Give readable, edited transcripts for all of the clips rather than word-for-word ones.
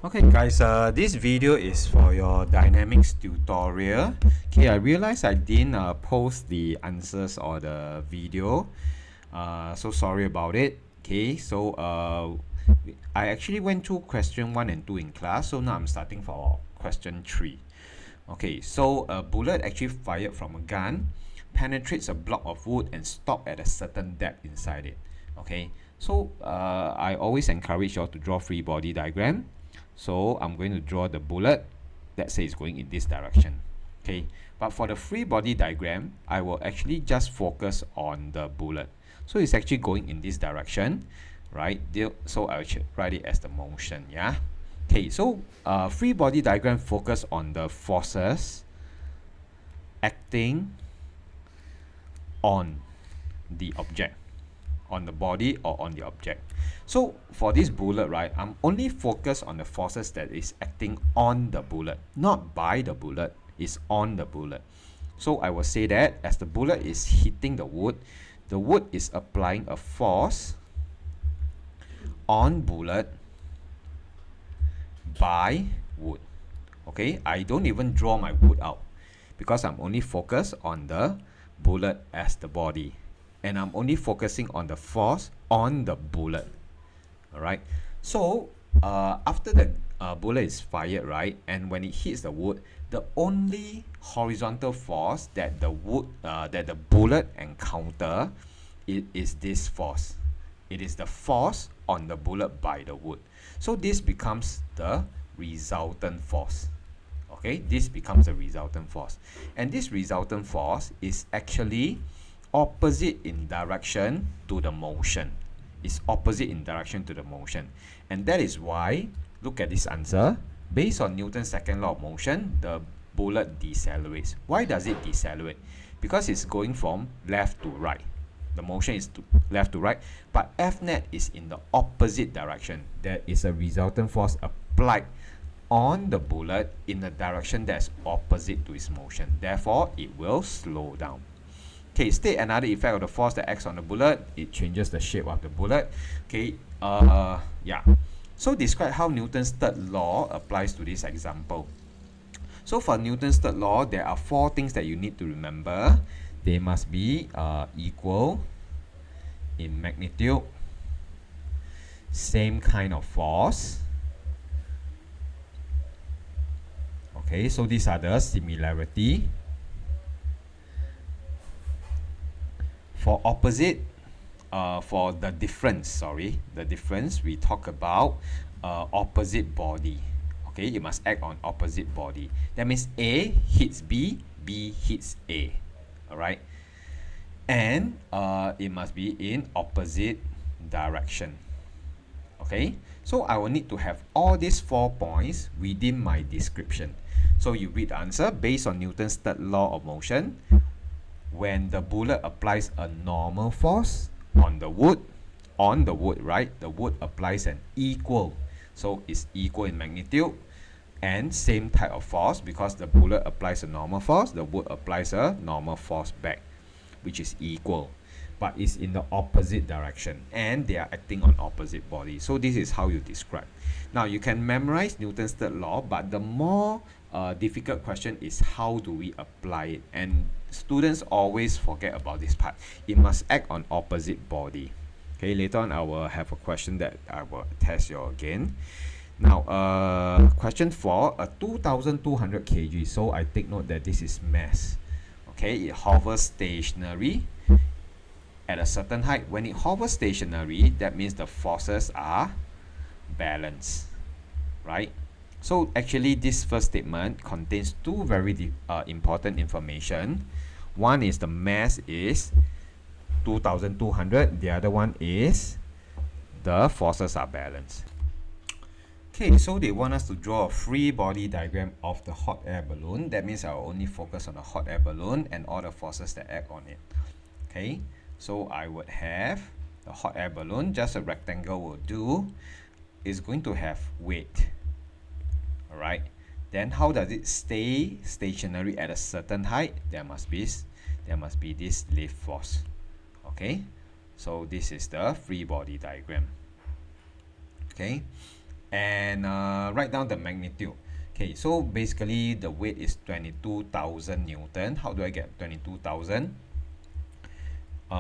Okay guys, this video is for your dynamics tutorial. Okay, I realized I didn't post the answers or the video. So sorry about it. Okay, so I actually went through question 1 and 2 in class, so now I'm starting for question 3. Okay, so a bullet actually fired from a gun penetrates a block of wood and stop at a certain depth inside it. Okay, so I always encourage you all to draw free body diagram. So I'm going to draw the bullet. Let's say it's going in this direction. Okay, but for the free body diagram, I will actually just focus on the bullet. So it's actually going in this direction, right? So I should write it as the motion. Yeah. Okay, so free body diagram focus on the forces acting on the object, on the body or on the object. So for this bullet, right, I'm only focused on the forces that is acting on the bullet, not by the bullet, is on the bullet. So I will say that as the bullet is hitting the wood is applying a force on bullet by wood. Okay, I don't even draw my wood out because I'm only focused on the bullet as the body, and I'm only focusing on the force on the bullet. All right, so after the bullet is fired, right, and when it hits the wood, the only horizontal force that the bullet encounter, it is this force. It is the force on the bullet by the wood. So this becomes the resultant force. Okay, this becomes the resultant force, and this resultant force is actually opposite in direction to the motion. It's opposite in direction to the motion, and that is why, look at this answer. Based on Newton's second law of motion, the bullet decelerates. Why does it decelerate? Because it's going from left to right. The motion is left to right, but F net is in the opposite direction. There is a resultant force applied on the bullet in the direction that's opposite to its motion. Therefore, it will slow down. Okay, state another effect of the force that acts on the bullet. It changes the shape of the bullet. Okay, yeah. So describe how Newton's third law applies to this example. So for Newton's third law, there are 4 things that you need to remember. They must be equal in magnitude, same kind of force. Okay, so these are the similarity. For opposite, for the difference, we talk about opposite body. Okay, you must act on opposite body. That means A hits B, B hits A. Alright, and it must be in opposite direction. Okay, so I will need to have all these 4 points within my description. So you read the answer. Based on Newton's third law of motion, when the bullet applies a normal force on the wood, right, the wood applies an equal, so it's equal in magnitude and same type of force, because the bullet applies a normal force, the wood applies a normal force back, which is equal, but it's in the opposite direction and they are acting on opposite bodies. So this is how you describe. Now you can memorize Newton's third law, but the more difficult question is how do we apply it, and students always forget about this part. It must act on opposite body. Okay, later on I will have a question that I will test you again. Now question 4, a 2200 kg, so I take note that this is mass. Okay, it hovers stationary at a certain height. When it hovers stationary, that means the forces are balanced, right? So actually this first statement contains 2 very important information. One is the mass is 2200, the other one is the forces are balanced. Okay, so they want us to draw a free body diagram of the hot air balloon. That means I will only focus on the hot air balloon and all the forces that act on it. Okay, so I would have the hot air balloon, just a rectangle will do. It's going to have weight. Alright, then how does it stay stationary at a certain height? There must be this lift force. Okay, so this is the free body diagram. Okay, and write down the magnitude. Okay, so basically the weight is 22,000 Newton. How do I get 22,000?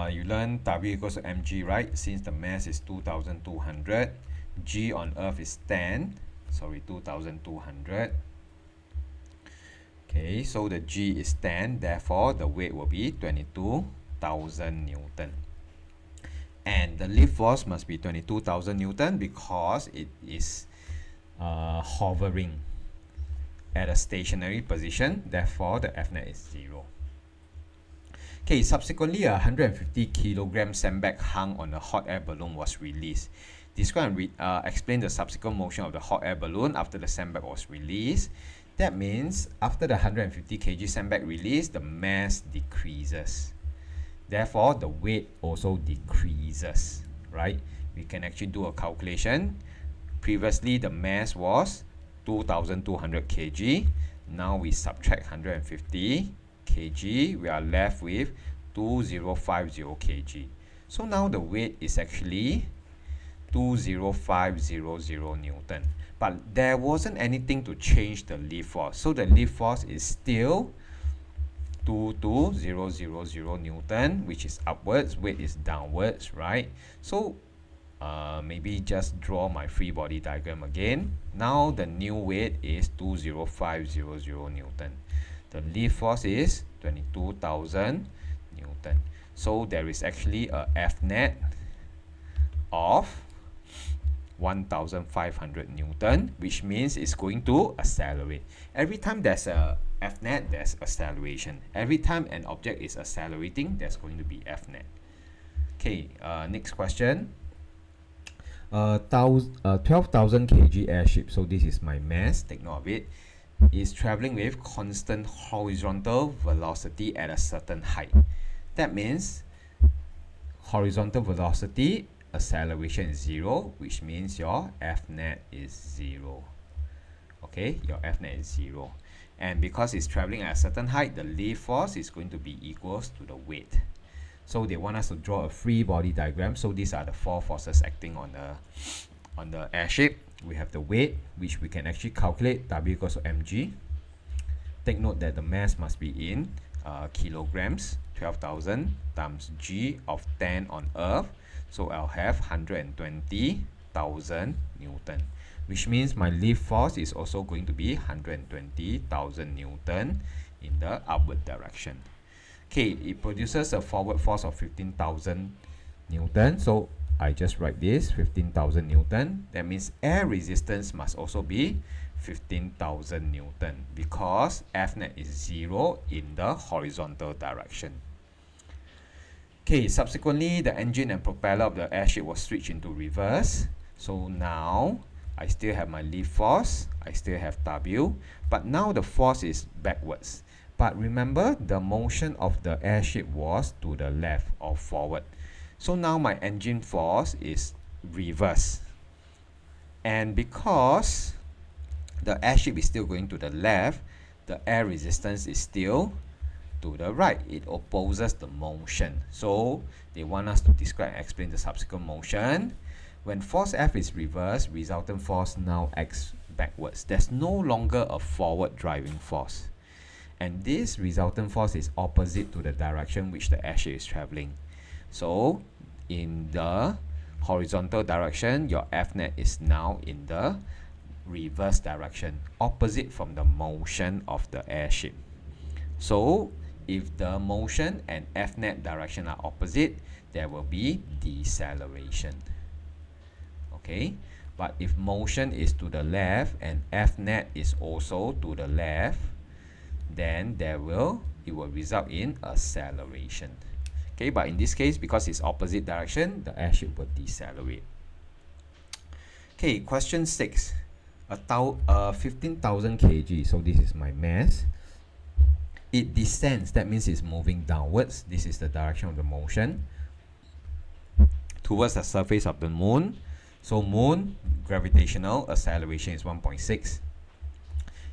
You learn W equals to mg, right? Since the mass is 2,200, g on earth is 2,200. Okay, so the g is 10, therefore the weight will be 22,000 Newton. And the lift force must be 22,000 Newton because it is hovering at a stationary position, therefore the Fnet is 0. Okay, subsequently a 150 kilogram sandbag hung on a hot air balloon was released. Describe and explain the subsequent motion of the hot air balloon after the sandbag was released. That means after the 150 kg sandbag release, the mass decreases. Therefore, the weight also decreases, right? We can actually do a calculation. Previously, the mass was 2,200 kg. Now we subtract 150 kg. We are left with 2050 kg. So now the weight is actually 20500 Newton. But there wasn't anything to change the lift force. So the lift force is still 22000 Newton, which is upwards, weight is downwards, right? So maybe just draw my free body diagram again. Now the new weight is 20500 Newton. The lift force is 22,000 Newton. So there is actually a Fnet of 1,500 Newton, which means it's going to accelerate. Every time there's a Fnet, there's acceleration. Every time an object is accelerating, there's going to be Fnet. Okay, next question. 12,000 kg airship, so this is my mass, take note of it, is traveling with constant horizontal velocity at a certain height. That means horizontal velocity, acceleration is 0, which means your Fnet is 0. Okay, your Fnet is 0. And because it's traveling at a certain height, the lift force is going to be equals to the weight. So they want us to draw a free body diagram. So these are the 4 forces acting on the airship. We have the weight, which we can actually calculate, W equals to mg. Take note that the mass must be in kilograms, 12,000 times g of 10 on earth. So I'll have 120,000 Newton, which means my lift force is also going to be 120,000 Newton in the upward direction. Okay, it produces a forward force of 15,000 Newton. So I just write this 15,000 Newton. That means air resistance must also be 15,000 Newton because Fnet is 0 in the horizontal direction. Okay, subsequently the engine and propeller of the airship was switched into reverse. So now I still have my lift force, I still have W, but now the force is backwards. But remember, the motion of the airship was to the left or forward. So now my engine force is reverse. And because the airship is still going to the left, the air resistance is still to the right. It opposes the motion. So they want us to describe and explain the subsequent motion. When force F is reversed, resultant force now acts backwards. There's no longer a forward driving force. And this resultant force is opposite to the direction which the airship is traveling. So in the horizontal direction, your Fnet is now in the reverse direction, opposite from the motion of the airship. So if the motion and Fnet direction are opposite, there will be deceleration. Okay, but if motion is to the left and Fnet is also to the left, then it will result in acceleration. Okay, but in this case, because it's opposite direction, the airship will decelerate. Okay, question 6. 15,000 kg, so this is my mass. It descends, that means it's moving downwards. This is the direction of the motion towards the surface of the moon. So moon, gravitational acceleration is 1.6.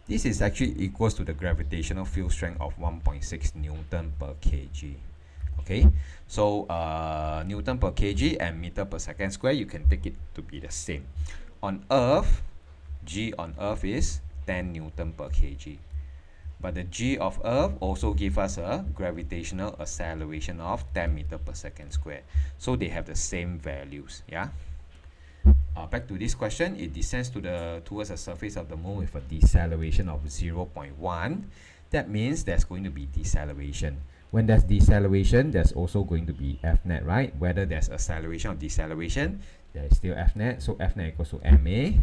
This is actually equals to the gravitational field strength of 1.6 Newton per kg. Okay, so Newton per kg and meter per second square, you can take it to be the same. On Earth, G on Earth is 10 Newton per kg. But the G of Earth also give us a gravitational acceleration of 10 meter per second square. So they have the same values. Yeah. Back to this question, it descends towards the surface of the moon with a deceleration of 0.1. That means there's going to be deceleration. When there's deceleration, there's also going to be Fnet, right? Whether there's acceleration or deceleration, there is still Fnet. So Fnet equals to ma.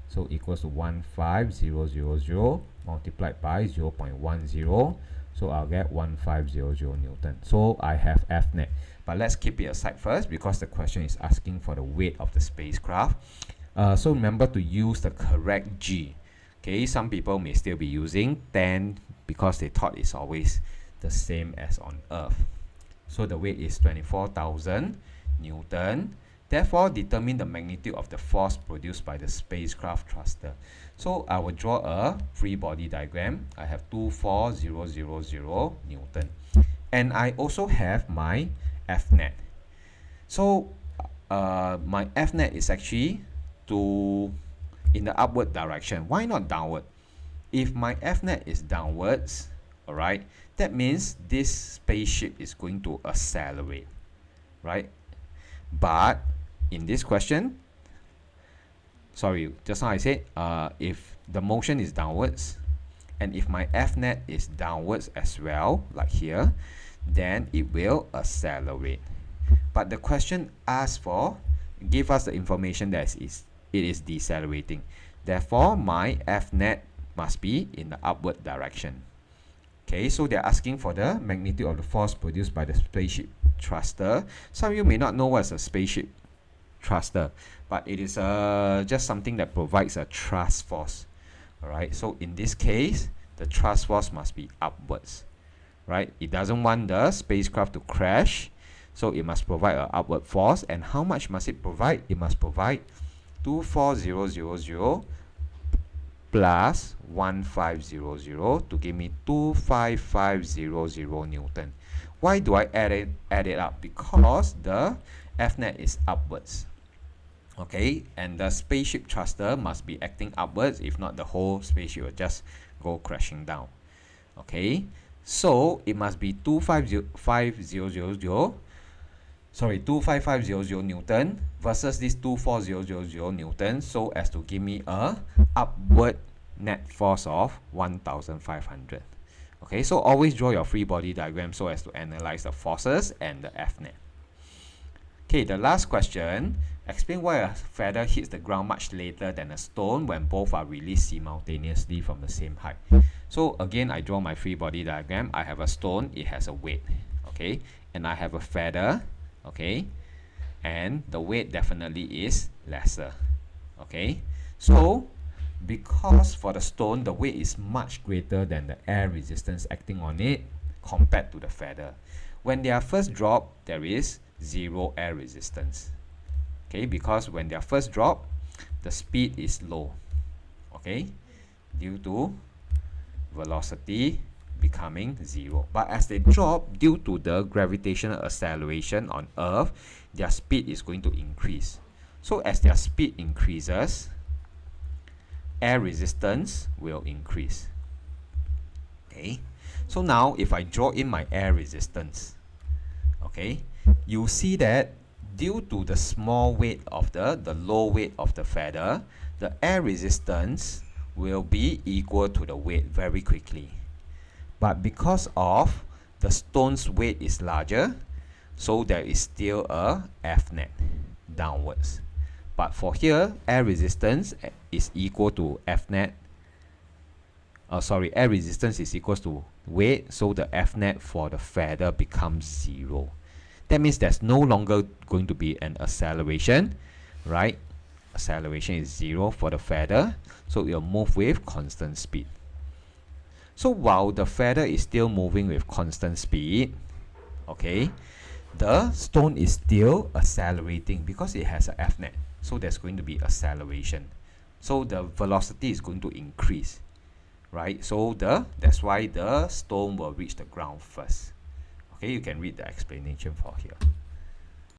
So equals to 15000 multiplied by 0.10. So I'll get 1500 Newton. So I have Fnet. But let's keep it aside first because the question is asking for the weight of the spacecraft. So remember to use the correct G. Okay, some people may still be using 10 because they thought it's always the same as on Earth. So the weight is 24,000 Newton. Therefore, determine the magnitude of the force produced by the spacecraft thruster. So I will draw a free body diagram. I have 24000 Newton. And I also have my Fnet. So my Fnet is actually in the upward direction. Why not downward? If my Fnet is downwards, alright, that means this spaceship is going to accelerate, right? But in this question, sorry, just now I said if the motion is downwards and if my Fnet is downwards as well, like here, then it will accelerate. But the question asks give us the information that it is decelerating. Therefore, my Fnet must be in the upward direction. Okay, so they're asking for the magnitude of the force produced by the spaceship thruster. Some of you may not know what's a spaceship thruster, but it is just something that provides a thrust force. Alright, so in this case, the thrust force must be upwards. Right, it doesn't want the spacecraft to crash, so it must provide an upward force. And how much must it provide? It must provide 24000 plus 1500 to give me 25500 Newton. Why do I add it up? Because the Fnet is upwards. Okay, and the spaceship thruster must be acting upwards. If not, the whole spaceship will just go crashing down. Okay, so it must be 25500 Newton versus this 24000 Newton, so as to give me a upward net force of 1500. Okay, so always draw your free body diagram so as to analyze the forces and the Fnet. Okay, the last question. Explain why a feather hits the ground much later than a stone when both are released simultaneously from the same height. So again, I draw my free body diagram. I have a stone, it has a weight, okay, and I have a feather, okay, and the weight definitely is lesser. Okay, so because for the stone the weight is much greater than the air resistance acting on it compared to the feather. When they are first dropped, there is zero air resistance. Okay, because when they are first dropped, the speed is low, okay, due to velocity becoming zero. But as they drop, due to the gravitational acceleration on Earth, their speed is going to increase. So as their speed increases, air resistance will increase. Okay, so now if I draw in my air resistance, okay, you see that due to the small weight of the low weight of the feather, the air resistance will be equal to the weight very quickly. But because of the stone's weight is larger, so there is still a Fnet downwards. But for here, air resistance is equal to Fnet. Air resistance is equal to weight, so the Fnet for the feather becomes zero. That means there's no longer going to be an acceleration, right? Acceleration is zero for the feather, so it will move with constant speed. So while the feather is still moving with constant speed, okay, the stone is still accelerating because it has a Fnet. So there's going to be acceleration. So the velocity is going to increase, right? So that's why the stone will reach the ground first. Okay, you can read the explanation for here.